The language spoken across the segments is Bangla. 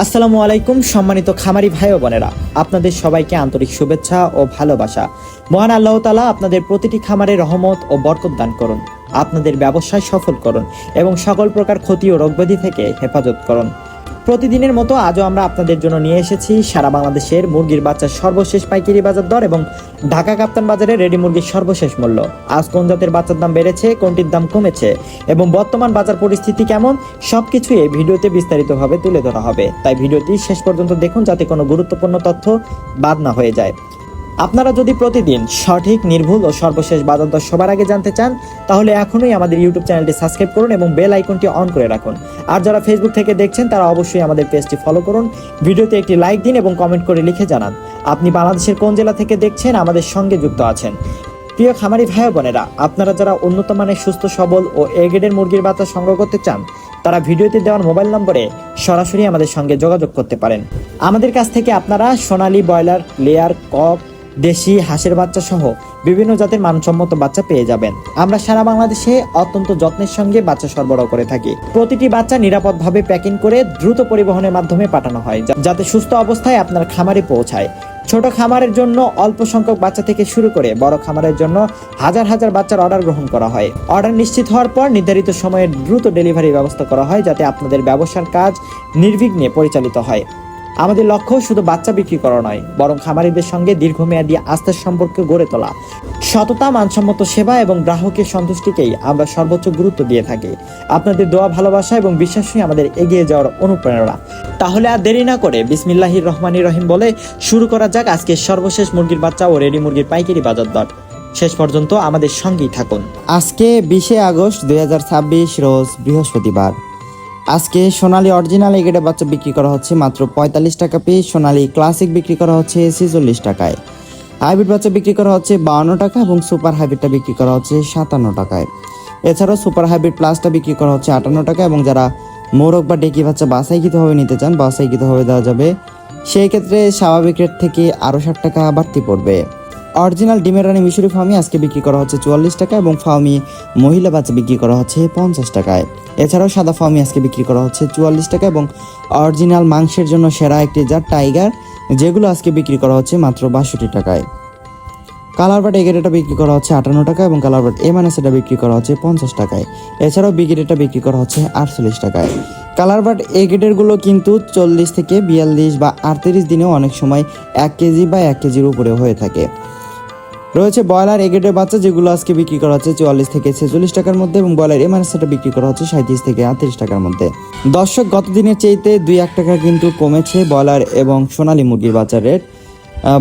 আসসালামু আলাইকুম সম্মানিত খামারি ভাই ও বোনেরা, আপনাদের সবাইকে আন্তরিক শুভেচ্ছা ও ভালোবাসা। মহান আল্লাহ তাআলা আপনাদের প্রতিটি খামারে রহমত ও বরকত দান করুন, আপনাদের ব্যবসায় সফল করুন এবং সকল প্রকার ক্ষতি ও রোগব্যাধি থেকে হেফাজত করুন। প্রতিদিনের মতো আজও আমরা আপনাদের জন্য নিয়ে এসেছি সারা বাংলাদেশের মুরগির বাচ্চার সর্বশেষ পাইকারি বাজার দর এবং ঢাকা কাপ্তান বাজারে রেডি মুরগির সর্বশেষ মূল্য। আজ কোন জাতের বাচ্চার দাম বেড়েছে, কোনটির দাম কমেছে এবং বর্তমান বাজার পরিস্থিতি কেমন, সবকিছুই এই ভিডিওতে বিস্তারিতভাবে তুলে ধরা হবে। তাই ভিডিওটি শেষ পর্যন্ত দেখুন যাতে কোনো গুরুত্বপূর্ণ তথ্য বাদ না হয়ে যায়। আপনারা যদি প্রতিদিন সঠিক, নির্ভুল ও সর্বশেষ বাজার দর সবার আগে জানতে চান তাহলে এখনই আমাদের ইউটিউব চ্যানেলটি সাবস্ক্রাইব করুন এবং বেল আইকনটি অন করে রাখুন। আর যারা ফেসবুক থেকে দেখছেন তারা অবশ্যই আমাদের পেজটি ফলো করুন, ভিডিওতে একটি লাইক দিন এবং কমেন্ট করে লিখে জানান আপনি বাংলাদেশের কোন জেলা থেকে দেখছেন, আমাদের সঙ্গে যুক্ত আছেন। প্রিয় খামারি ভাই বোনেরা, আপনারা যারা উন্নত মানের সুস্থ সবল ও এ গ্রেডের মুরগির বাচ্চা সংগ্রহ করতে চান তারা ভিডিওতে দেওয়ার মোবাইল নম্বরে সরাসরি আমাদের সঙ্গে যোগাযোগ করতে পারেন। আমাদের কাছ থেকে আপনারা সোনালী, ব্রয়লার, লেয়ার, কক, দেশি হাঁসের বাচ্চা সহ বিভিন্ন জাতের মানসম্মত বাচ্চা পেয়ে যাবেন। আমরা সারা বাংলাদেশে অত্যন্ত যত্নের সঙ্গে বাচ্চা সরবরাহ করে থাকি। প্রতিটি বাচ্চা নিরাপদভাবে প্যাকিং করে দ্রুত পরিবহনের মাধ্যমে পাঠানো হয় যাতে সুস্থ অবস্থায় আপনার খামারে পৌঁছায়। ছোট খামারের জন্য অল্প সংখ্যক বাচ্চা থেকে শুরু করে বড় খামারের জন্য হাজার হাজার বাচ্চার অর্ডার গ্রহণ করা হয়। অর্ডার নিশ্চিত হওয়ার পর নির্ধারিত সময়ে দ্রুত ডেলিভারির ব্যবস্থা করা হয় যাতে আপনাদের ব্যবসার কাজ নির্বিঘ্নে পরিচালিত হয়। আমাদের লক্ষ্য শুধু বাচ্চা বিক্রি করা নয়, বরং খামারিদের সঙ্গে দীর্ঘমেয়াদী আস্থার সম্পর্ক গড়ে তোলা। সততা, মানসম্মত সেবা এবং গ্রাহকের সন্তুষ্টিকেই আমরা সর্বোচ্চ গুরুত্ব দিয়ে থাকি। আপনাদের দোয়া, ভালোবাসা এবং বিশ্বাসই আমাদের এগিয়ে যাওয়ার অনুপ্রেরণা। তাহলে আর দেরি না করে বিসমিল্লাহির রহমানির রহিম বলে শুরু করা যাক আজকের সর্বশেষ মুরগির বাচ্চা ও রেডি মুরগির পাইকারি বাজার দর। শেষ পর্যন্ত আমাদের সঙ্গেই থাকুন। আজকে 20 আগস্ট 2026 রোজ বৃহস্পতিবার। আজকে সোনালী অরিজিনাল এগেডে বাচ্চা বিক্রি করা হচ্ছে মাত্র 45 টাকা পিস। সোনালী ক্লাসিক বিক্রি করা হচ্ছে 46 টাকায়। হাইব্রিড বাচ্চা বিক্রি করা হচ্ছে 52 টাকা এবং সুপার হাইব্রিডটা বিক্রি করা হচ্ছে 57 টাকায়। এছাড়াও সুপার হাইব্রিড প্লাসটা বিক্রি করা হচ্ছে 58 টাকা এবং যারা মোরগ বা ডেকি বাচ্চা বাছাইকৃতভাবে নিতে চান বাছাইকৃতভাবে দেওয়া যাবে, সেই ক্ষেত্রে স্বাভাবিক রেট থেকে আরও 60 টাকা বাড়তি পড়বে। অরিজিনাল ডিমের রানী মিশরি ফার্মি আজকে বিক্রি করা হচ্ছে 44 টাকা এবং ফার্মি মহিলা বাচ্চা বিক্রি করা হচ্ছে 50 টাকায়। এছাড়াও সাদা ফার্মি আজকে বিক্রি করা হচ্ছে 44 টাকা এবং অরিজিনাল মাংসের জন্য সেরা একটি জাত টাইগার, যেগুলো আজকে বিক্রি করা হচ্ছে মাত্র 62 টাকায়। কালার বাট এগেডেটা বিক্রি করা হচ্ছে 58 টাকা এবং কালার বাট সেটা বিক্রি করা হচ্ছে 50 টাকায়। এছাড়াও বিগেডেটা বিক্রি করা হচ্ছে 48 টাকায়। কালার বাট এগেডের গুলো কিন্তু 40 থেকে 42 বা 38 দিনেও অনেক সময় 1 কেজি বা 1 কেজির উপরে হয়ে থাকে। রয়েছে ব্রয়লার এগেডের বাচ্চা, যেগুলো আজকে বিক্রি করা হচ্ছে 44 থেকে 46 টাকার মধ্যে এবং ব্রয়লার সেটা বিক্রি করা হচ্ছে 37 থেকে 38 টাকার মধ্যে। দর্শক, গত দিনের চেয়েতে 2-1 টাকা কিন্তু কমেছে ব্রয়লার এবং সোনালী মুরগির বাচ্চার রেট।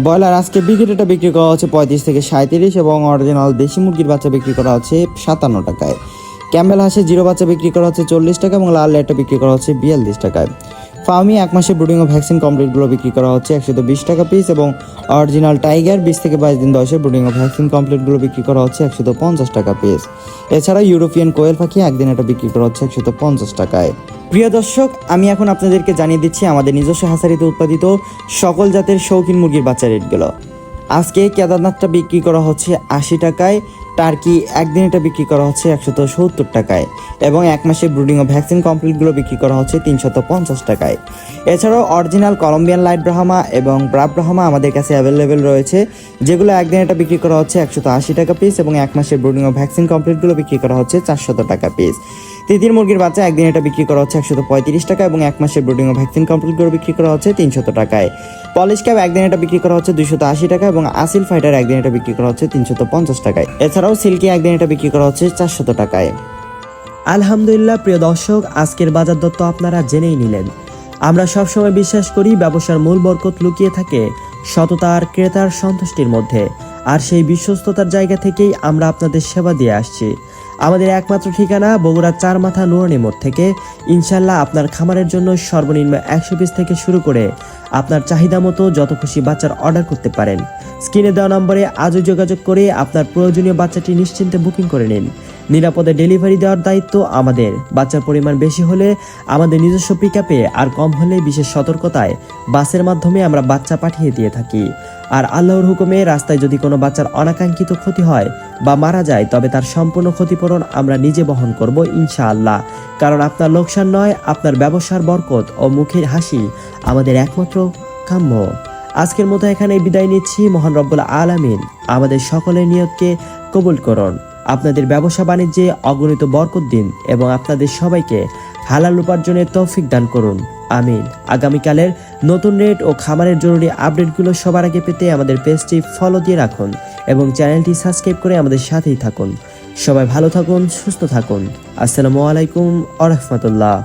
ব্রয়লার আজকে বিগেডেটা বিক্রি করা হচ্ছে 35 থেকে 37 এবং অরিজিনাল দেশি মুরগির বাচ্চা বিক্রি করা হচ্ছে 57 টাকায়। ক্যাম্বেল হাঁসের জিরো বাচ্চা বিক্রি করা হচ্ছে 40 টাকা এবং লাল লেয়ারটা বিক্রি করা হচ্ছে 42 টাকায়। ফার্মি 1 মাসের ব্রুডিং ও ভ্যাকসিন কমপ্লিটগুলো বিক্রি করা হচ্ছে 120 টাকা পিস এবং অরিজিনাল টাইগার 20 থেকে 22 দিন বয়সের ব্রুডিং ও ভ্যাকসিন কমপ্লিটগুলো বিক্রি করা হচ্ছে 150 টাকা পিস। এছাড়া ইউরোপিয়ান কোয়েল পাখি একদিন এটা বিক্রি করা হচ্ছে 150 টাকায়। প্রিয় দর্শক, আমি এখন আপনাদেরকে জানিয়ে দিচ্ছি আমাদের নিজস্ব হাসারিতে উৎপাদিত সকল জাতের শৌখিন মুরগির বাচ্চা রেটগুলো। আজকে কেদারনাথটা বিক্রি করা হচ্ছে 80 টাকায়, টার্কি একদিন এটা বিক্রি করা হচ্ছে 170 টাকায় এবং 1 মাসে ব্রুডিং ও ভ্যাকসিন কমপ্লিটগুলো বিক্রি করা হচ্ছে 350 টাকায়। এছাড়াও অরিজিনাল কলম্বিয়ান লাইট ব্রাহ্মা এবং ব্রাভ ব্রাহ্মা আমাদের কাছে অ্যাভেলেবেল রয়েছে, যেগুলো একদিন এটা বিক্রি করা হচ্ছে 180 টাকা পিস এবং 1 মাসে ব্রুডিং ও ভ্যাকসিন কমপ্লিটগুলো বিক্রি করা হচ্ছে 400 টাকা পিস। তিতির মুরগির বাচ্চা একদিন এটা বিক্রি করা হচ্ছে 135 টাকা এবং 1 মাসের ব্রুডিং ও ভ্যাকসিন কমপ্লিটগুলো বিক্রি করা হচ্ছে 300 টাকায়। পলিশ ক্যাপ একদিন এটা বিক্রি করা হচ্ছে 280 টাকা এবং আসিল ফাইটার একদিন এটা বিক্রি করা হচ্ছে 350 টাকায়। এছাড়াও সিল্কি একদিন এটা বিক্রি করা হচ্ছে 400 টাকায়। আলহামদুলিল্লাহ প্রিয় দর্শক, আজকের বাজার দর তো আপনারা জেনেই নিলেন। আমরা সবসময় বিশ্বাস করি ব্যবসার মূল বরকত লুকিয়ে থাকে সততা আর ক্রেতার সন্তুষ্টির মধ্যে, আর সেই বিশ্বস্ততার জায়গা থেকেই আমরা আপনাদের সেবা দিয়ে আসছি। আমাদের একমাত্র ঠিকানা বগুড়া 4 মাথা নুরানি মোড় থেকে। ইনশাল্লাহ আপনার খামারের জন্য সর্বনিম্ন 100 পিস থেকে শুরু করে আপনার চাহিদা মতো যত খুশি বাচ্চার অর্ডার করতে পারেন। স্ক্রিনে দেওয়া নম্বরে আজও যোগাযোগ করে আপনার প্রয়োজনীয় বাচ্চাটি নিশ্চিন্তে বুকিং করে নিন। নিরাপদে ডেলিভারি দেওয়ার দায়িত্ব আমাদের। বাচ্চার পরিমাণ বেশি হলে আমাদের নিজস্ব পিকআপে, আর কম হলে বিশেষ সতর্কতায় বাসের মাধ্যমে আমরা বাচ্চা পাঠিয়ে দিয়ে থাকি। আর আল্লাহর হুকুমে রাস্তায় যদি কোনো বাচ্চার অনাকাঙ্ক্ষিত ক্ষতি হয় বা মারা যায় তবে তার সম্পূর্ণ ক্ষতিপূরণ আমরা নিজে বহন করব ইনশাআল্লাহ। কারণ আপনার লোকসান নয়, আপনার ব্যবসার বরকত ও মুখের হাসি আমাদের একমাত্র কাম্য। আজকের মতো এখানে বিদায় নিচ্ছি। মহান রব্বুল আলামিন আমাদের সকলের নিয়তকে কবুল করুন, আপনাদের ব্যবসা বাণিজ্যে অগণিত বরকত দিন এবং আপনাদের সবাইকে হালাল উপার্জনের তৌফিক দান করুন, আমিন। আগামীকালের নতুন রেট ও খামারের জরুরি আপডেটগুলো সবার আগে পেতে আমাদের পেজটি ফলো দিয়ে রাখুন এবং চ্যানেলটি সাবস্ক্রাইব করে আমাদের সাথেই থাকুন। সবাই ভালো থাকুন, সুস্থ থাকুন। আসসালামু আলাইকুম ওয়া রাহমাতুল্লাহ।